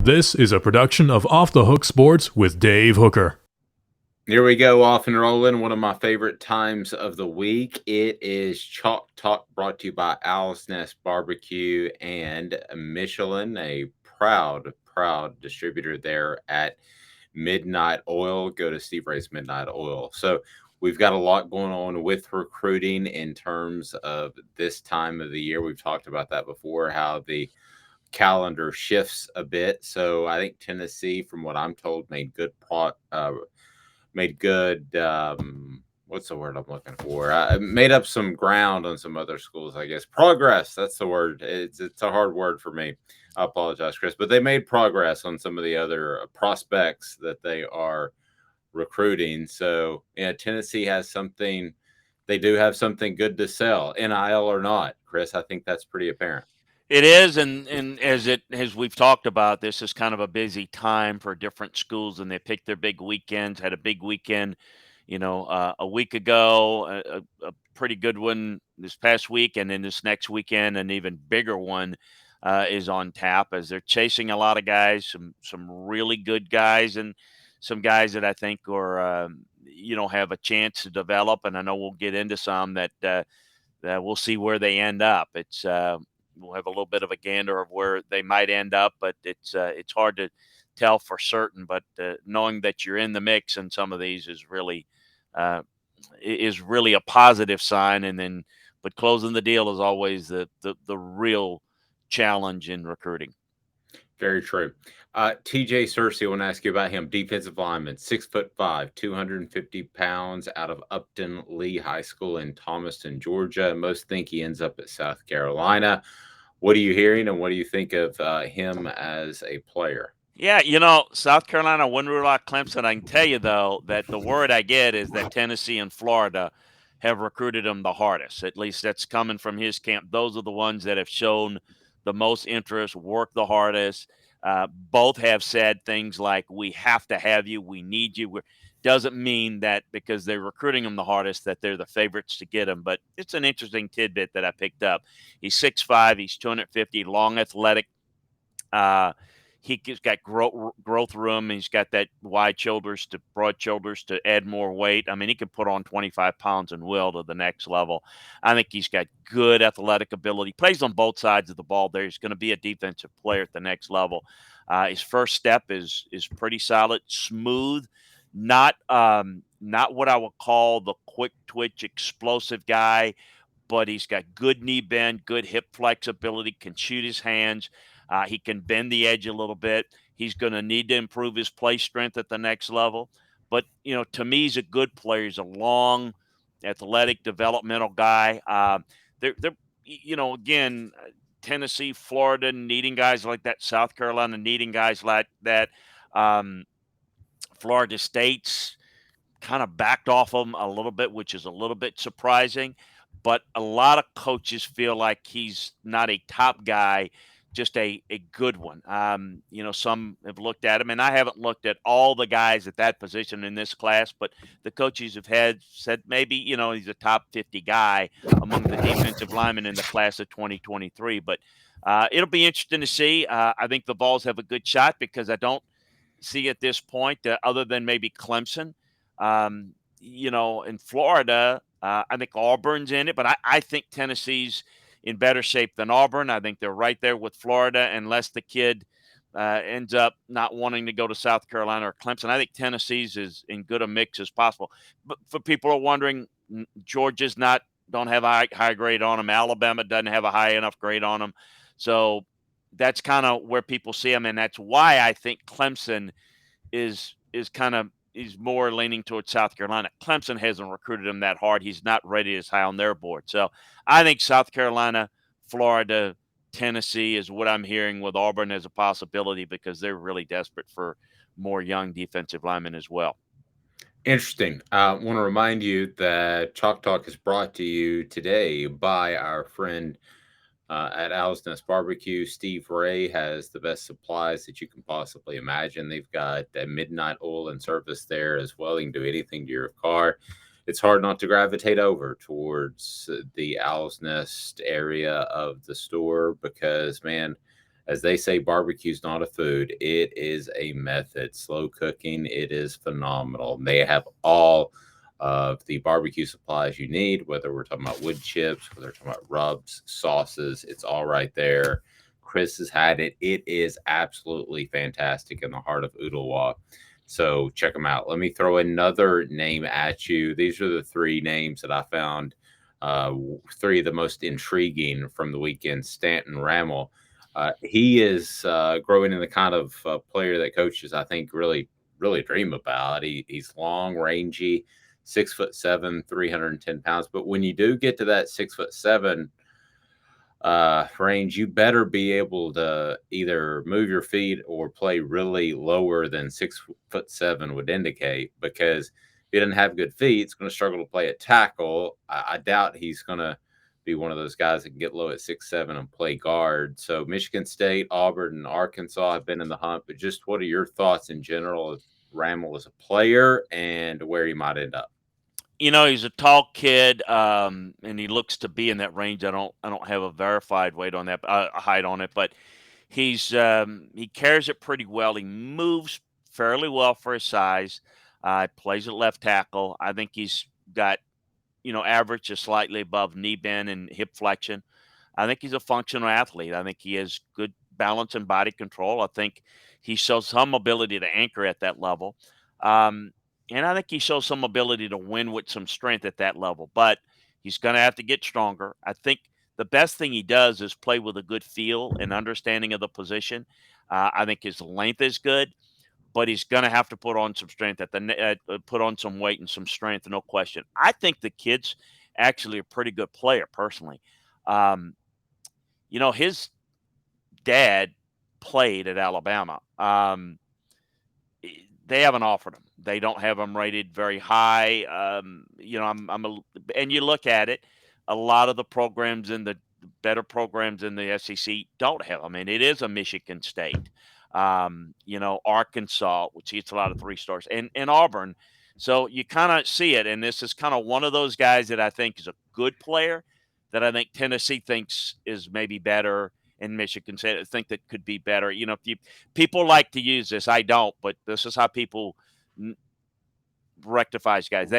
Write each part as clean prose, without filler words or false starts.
This is a production of Off the Hook Sports with Dave Hooker. Here we go, off and rolling. One of my favorite times of the week. It is Chalk Talk, brought to you by Owl's Nest Barbecue and Michelin, a proud distributor there at Midnight Oil. Go to Steve Ray's Midnight Oil. So we've got a lot going on with recruiting in terms of this time of the year. We've talked about that before, how the calendar shifts a bit. So I think Tennessee, from what I'm told, made good what's the word I'm looking for? Made up some ground on some other schools, I guess. Progress, that's the word. It's a hard word for me. I apologize, Chris, but they made progress on some of the other prospects that they are recruiting. So, yeah, Tennessee has something. They do have something good to sell, NIL or not, Chris. I think that's pretty apparent. It is, and as we've talked about, this is kind of a busy time for different schools, and they pick their big weekends. Had a big weekend, a week ago, a pretty good one this past week, and then this next weekend, an even bigger one is on tap as they're chasing a lot of guys, some really good guys, and some guys that I think are have a chance to develop. And I know we'll get into some that we'll see where they end up. We'll have a little bit of a gander of where they might end up, but it's hard to tell for certain. But knowing that you're in the mix in some of these uh, is really a positive sign. But closing the deal is always the real challenge in recruiting. Very true. TJ Searcy, I want to ask you about him. Defensive lineman, 6'5", 250 pounds, out of Upton Lee High School in Thomaston, Georgia. Most think he ends up at South Carolina. What are you hearing, and what do you think of him as a player? Yeah, South Carolina wouldn't rule out Clemson. I can tell you, though, that the word I get is that Tennessee and Florida have recruited him the hardest. At least that's coming from his camp. Those are the ones that have shown the most interest, worked the hardest. Both have said things like, we have to have you, we need you. Doesn't mean that because they're recruiting him the hardest that they're the favorites to get him. But it's an interesting tidbit that I picked up. He's 6'5", he's 250, long, athletic. He's got growth room. He's got that wide shoulders to broad shoulders to add more weight. I mean, he can put on 25 pounds and will to the next level. I think he's got good athletic ability. Plays on both sides of the ball there. He's going to be a defensive player at the next level. His first step is pretty solid, smooth, not what I would call the quick twitch, explosive guy, but he's got good knee bend, good hip flexibility, can shoot his hands. He can bend the edge a little bit. He's going to need to improve his play strength at the next level. But, to me, he's a good player. He's a long, athletic, developmental guy. Again, Tennessee, Florida needing guys like that. South Carolina needing guys like that. Florida State's kind of backed off him a little bit, which is a little bit surprising. But a lot of coaches feel like he's not a top guy, just a good one. Some have looked at him, and I haven't looked at all the guys at that position in this class, but the coaches have said maybe, he's a top 50 guy among the defensive linemen in the class of 2023. But it'll be interesting to see. I think the Vols have a good shot because I don't see at this point, other than maybe Clemson, in Florida, I think Auburn's in it, but I think Tennessee's in better shape than Auburn. I think they're right there with Florida, unless the kid ends up not wanting to go to South Carolina or Clemson. I think Tennessee's is in good a mix as possible. But for people who are wondering, Georgia's don't have a high grade on them. Alabama doesn't have a high enough grade on them. So that's kind of where people see them, and that's why I think Clemson is he's more leaning towards South Carolina. Clemson hasn't recruited him that hard. He's not rated as high on their board. So I think South Carolina, Florida, Tennessee is what I'm hearing, with Auburn as a possibility because they're really desperate for more young defensive linemen as well. Interesting. I want to remind you that Chalk Talk is brought to you today by our friend at Owl's Nest Barbecue. Steve Ray has the best supplies that you can possibly imagine. They've got a midnight oil and service there as well. You can do anything to your car. It's hard not to gravitate over towards the Owl's Nest area of the store because, man, As they say, barbecue's not a food, it is a method. Slow cooking, it is phenomenal. They have all of the barbecue supplies you need, whether we're talking about wood chips, whether we're talking about rubs, sauces, it's all right there. Chris has had it. It is absolutely fantastic in the heart of Ooltewah. So check them out. Let me throw another name at you. These are the three names that I found, three of the most intriguing from the weekend. Stanton Rammel. He is growing in the kind of player that coaches, I think, really dream about. He's long, rangy, 6'7", 310 pounds. But when you do get to that 6'7" range, you better be able to either move your feet or play really lower than 6'7" would indicate. Because if he doesn't have good feet, he's going to struggle to play at tackle. I doubt he's going to be one of those guys that can get low at 6'7" and play guard. So Michigan State, Auburn, and Arkansas have been in the hunt. But just what are your thoughts in general of Rammel as a player and where he might end up? He's a tall kid, and he looks to be in that range. I don't have a verified weight on that, height on it, but he carries it pretty well. He moves fairly well for his size. Plays at left tackle. I think he's got average is slightly above knee bend and hip flexion. I think he's a functional athlete. I think he has good balance and body control. I think he shows some ability to anchor at that level. Um, and I think he shows some ability to win with some strength at that level, but he's going to have to get stronger. I think the best thing he does is play with a good feel and understanding of the position. I think his length is good, but he's going to have to put on some strength put on some weight and some strength, no question. I think the kid's actually a pretty good player, personally. Um, his dad played at Alabama. They haven't offered him. They don't have him rated very high. And you look at it, a lot of the programs in the better programs in the SEC don't have. I mean, it is a Michigan State, Arkansas, which eats a lot of 3 stars, and Auburn. So you kind of see it, and this is kind of one of those guys that I think is a good player that I think Tennessee thinks is maybe better, and Michigan State I think that could be better. If people like to use this, I don't, but this is how people rectifies guys.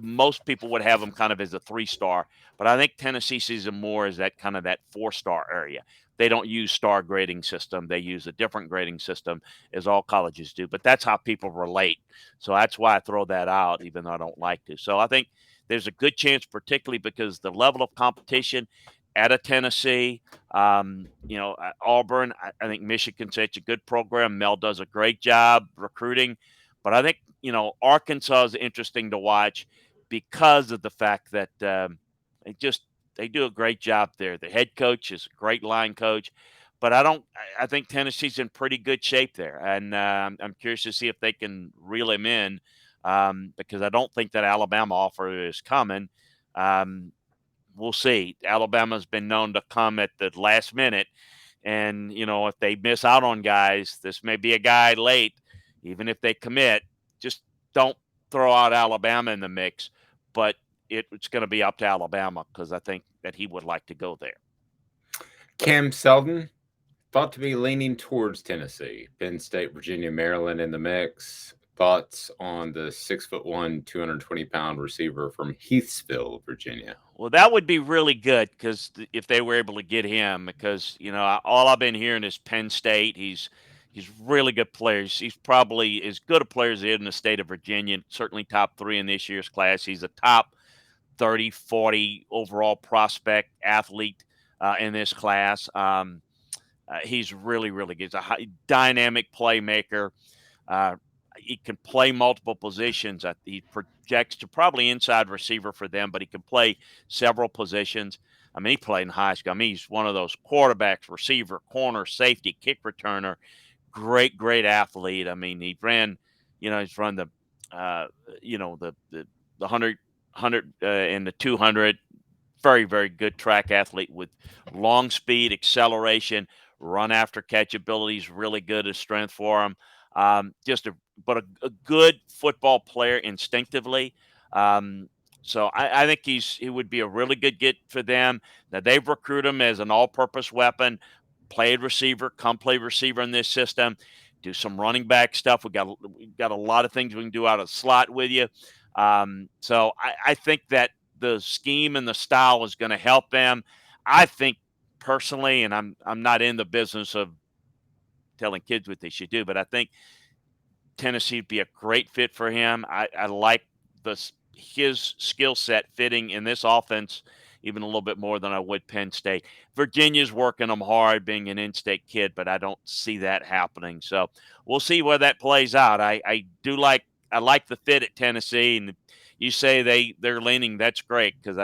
Most people would have them kind of as a 3-star, but I think Tennessee sees them more as that kind of that 4-star area. They don't use star grading system. They use a different grading system as all colleges do, but that's how people relate. So that's why I throw that out, even though I don't like to. So I think there's a good chance, particularly because the level of competition at a Tennessee, Auburn, I think Michigan State's a good program. Mel does a great job recruiting, but I think Arkansas is interesting to watch because of the fact that they do a great job there. The head coach is a great line coach, but I think Tennessee's in pretty good shape there, and I'm curious to see if they can reel him in, because I don't think that Alabama offer is coming. We'll see. Alabama's been known to come at the last minute, and if they miss out on guys, this may be a guy late. Even if they commit, just don't throw out Alabama in the mix. But it's going to be up to Alabama, because I think that he would like to go there. Cam Seldon, thought to be leaning towards Tennessee. Penn State, Virginia, Maryland in the mix. Thoughts on the 6'1", 220-pound receiver from Heathsville, Virginia? Well, that would be really good, because if they were able to get him, because all I've been hearing is Penn State. He's really good players. He's probably as good a player as in the state of Virginia. Certainly top 3 in this year's class. He's a top 30, 40 overall prospect athlete in this class. He's really, really good. He's a dynamic playmaker. He can play multiple positions. He projects to probably inside receiver for them, but he can play several positions. I mean, he played in high school. I mean, he's one of those quarterbacks, receiver, corner, safety, kick returner. Great athlete. I mean, he's run the, the 100 and the 200. Very, very good track athlete with long speed, acceleration, run after catch abilities. Really good as strength for him. But a good football player instinctively. So I think he would be a really good get for them. Now they've recruited him as an all-purpose weapon, play receiver, come play receiver in this system, do some running back stuff. We've got a lot of things we can do out of the slot with you. So I think that the scheme and the style is going to help them. I think personally, and I'm not in the business of telling kids what they should do, but I think Tennessee would be a great fit for him. I like his skill set fitting in this offense even a little bit more than I would Penn State. Virginia's working them hard, being an in-state kid, but I don't see that happening. So we'll see where that plays out. I like the fit at Tennessee, and you say they're leaning. That's great because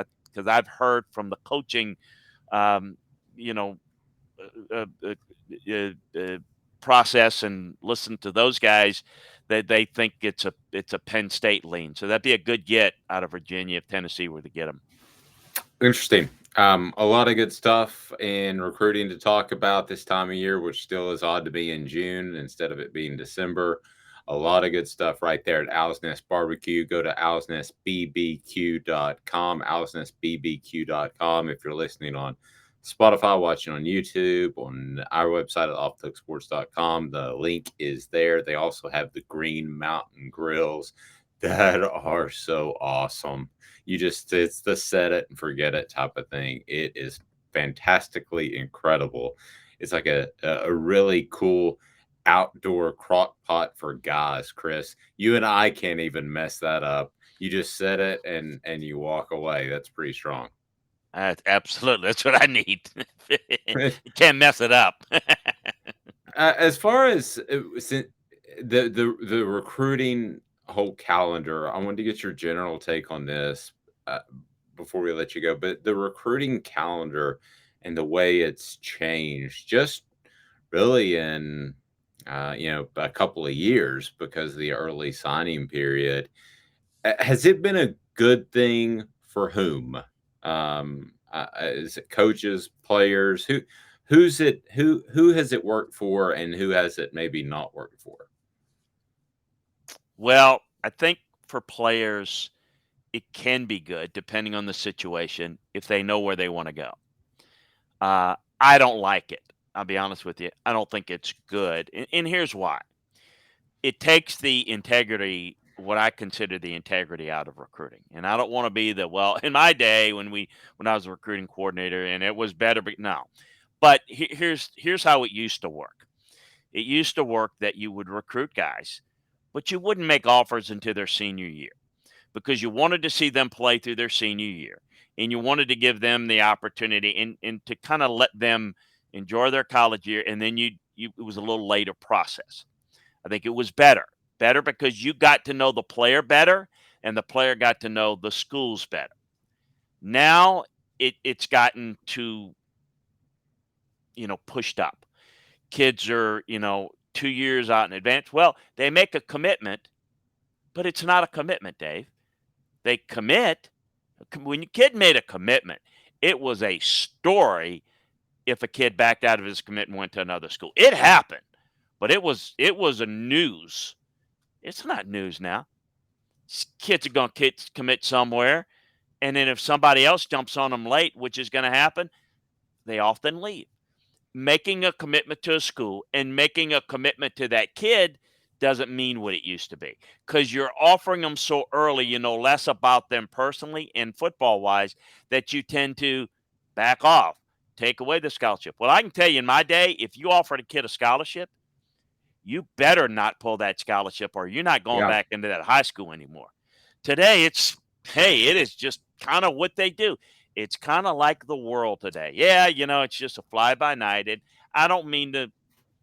I've heard from the coaching, you know, uh, uh, process and listened to those guys that they think it's a Penn State lean. So that'd be a good get out of Virginia if Tennessee were to get them. Interesting. A lot of good stuff in recruiting to talk about this time of year, which still is odd to be in June instead of it being December. A lot of good stuff right there at Owl's Nest Barbecue. Go to owlsnestbbq.com, owlsnestbbq.com if you're listening on Spotify, watching on YouTube, on our website at offthehooksports.com. The link is there. They also have the Green Mountain Grills that are so awesome. It's the set it and forget it type of thing. It is fantastically incredible. It's like a really cool outdoor crock pot for guys, Chris. You and I can't even mess that up. You just set it and you walk away. That's pretty strong. Absolutely. That's what I need. You can't mess it up. As far as the recruiting whole calendar, I wanted to get your general take on this before we let you go. But the recruiting calendar and the way it's changed, just really in a couple of years because of the early signing period. Has it been a good thing for whom? Is it coaches, players? Who has it worked for, and who has it maybe not worked for? Well, I think for players, it can be good depending on the situation if they know where they want to go. I don't like it. I'll be honest with you. I don't think it's good. And here's why. It takes the integrity, what I consider the integrity out of recruiting. And I don't want to be in my day when I was a recruiting coordinator and it was better, but no. But here's how it used to work. It used to work that you would recruit guys, but you wouldn't make offers until their senior year because you wanted to see them play through their senior year and you wanted to give them the opportunity and to kind of let them enjoy their college year. And then it was a little later process. I think it was better because you got to know the player better and the player got to know the schools better. Now it's gotten to, pushed up. Kids are, 2 years out in advance. Well, they make a commitment, but it's not a commitment, Dave. They commit. When your kid made a commitment, it was a story if a kid backed out of his commitment and went to another school. It happened, but it was a news. It's not news now. Kids are going to commit somewhere, and then if somebody else jumps on them late, which is going to happen, they often leave. Making a commitment to a school and making a commitment to that kid doesn't mean what it used to be because you're offering them so early, you know less about them personally and football-wise that you tend to back off, take away the scholarship. Well, I can tell you in my day, if you offered a kid a scholarship, you better not pull that scholarship or you're not going back into that high school anymore. Today, it is just kind of what they do. It's kind of like the world today. Yeah, it's just a fly-by-night. And I don't mean to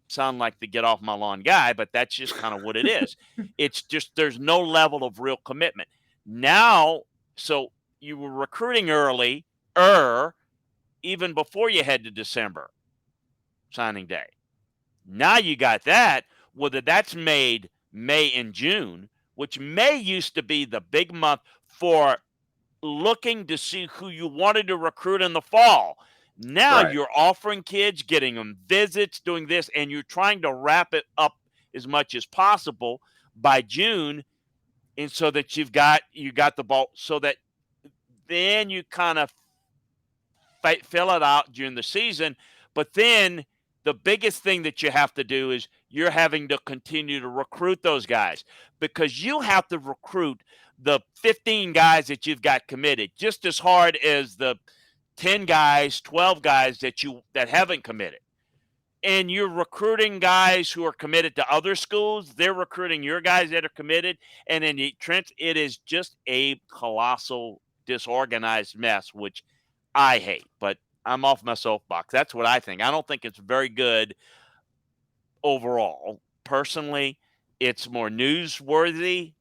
sound like the get off my lawn guy, but that's just kind of what it is. It's just there's no level of real commitment. Now, so you were recruiting early, even before you head to December signing day. Now you got that, whether that's made May and June, which May used to be the big month for looking to see who you wanted to recruit in the fall. Now you're offering kids, getting them visits, doing this, and you're trying to wrap it up as much as possible by June, and so that you got the ball, so that then you kind of fill it out during the season. But then the biggest thing that you have to do is you're having to continue to recruit those guys, because you have to recruit the 15 guys that you've got committed just as hard as the 10 guys, 12 guys that haven't committed. And you're recruiting guys who are committed to other schools. They're recruiting your guys that are committed. And then it is just a colossal disorganized mess, which I hate. But I'm off my soapbox. That's what I think. I don't think it's very good overall. Personally, it's more newsworthy.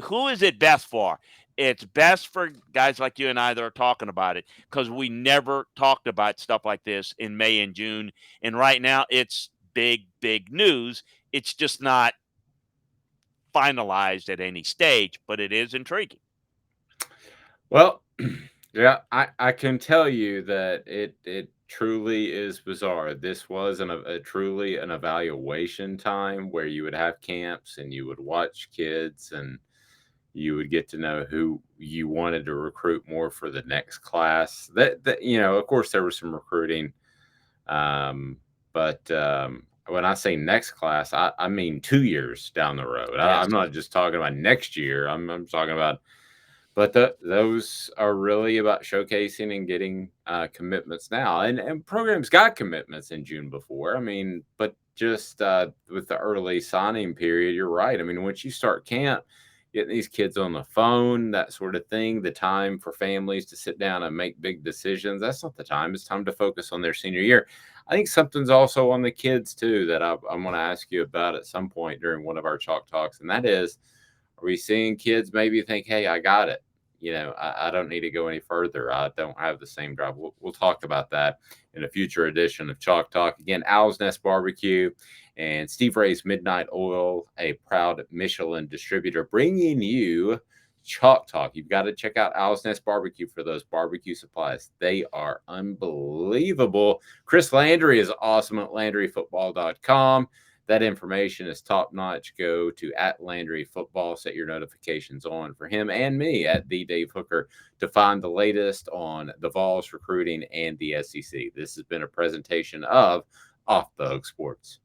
Who is it best for? It's best for guys like you and I that are talking about it, because we never talked about stuff like this in May and June. And right now, it's big, big news. It's just not finalized at any stage, but it is intriguing. Well, yeah, I can tell you that it truly is bizarre. This was a truly an evaluation time where you would have camps and you would watch kids and you would get to know who you wanted to recruit more for the next class. That of course, there was some recruiting, but when I say next class, I mean 2 years down the road. Yes. I'm not just talking about next year. I'm talking about. But those are really about showcasing and getting commitments now. And programs got commitments in June before. I mean, but just with the early signing period, you're right. I mean, once you start camp, getting these kids on the phone, that sort of thing, the time for families to sit down and make big decisions, that's not the time. It's time to focus on their senior year. I think something's also on the kids, too, that I'm going to ask you about at some point during one of our Chalk Talks, and that is, are we seeing kids maybe think, hey, I got it? I don't need to go any further. I don't have the same drive. We'll talk about that in a future edition of Chalk Talk. Again, Owl's Nest Barbecue and Steve Ray's Midnight Oil, a proud Michelin distributor, bringing you Chalk Talk. You've got to check out Owl's Nest Barbecue for those barbecue supplies. They are unbelievable. Chris Landry is awesome at LandryFootball.com. That information is top notch. Go to @LandryFootball, set your notifications on for him and me at the Dave Hooker to find the latest on the Vols recruiting and the SEC. This has been a presentation of Off the Hook Sports.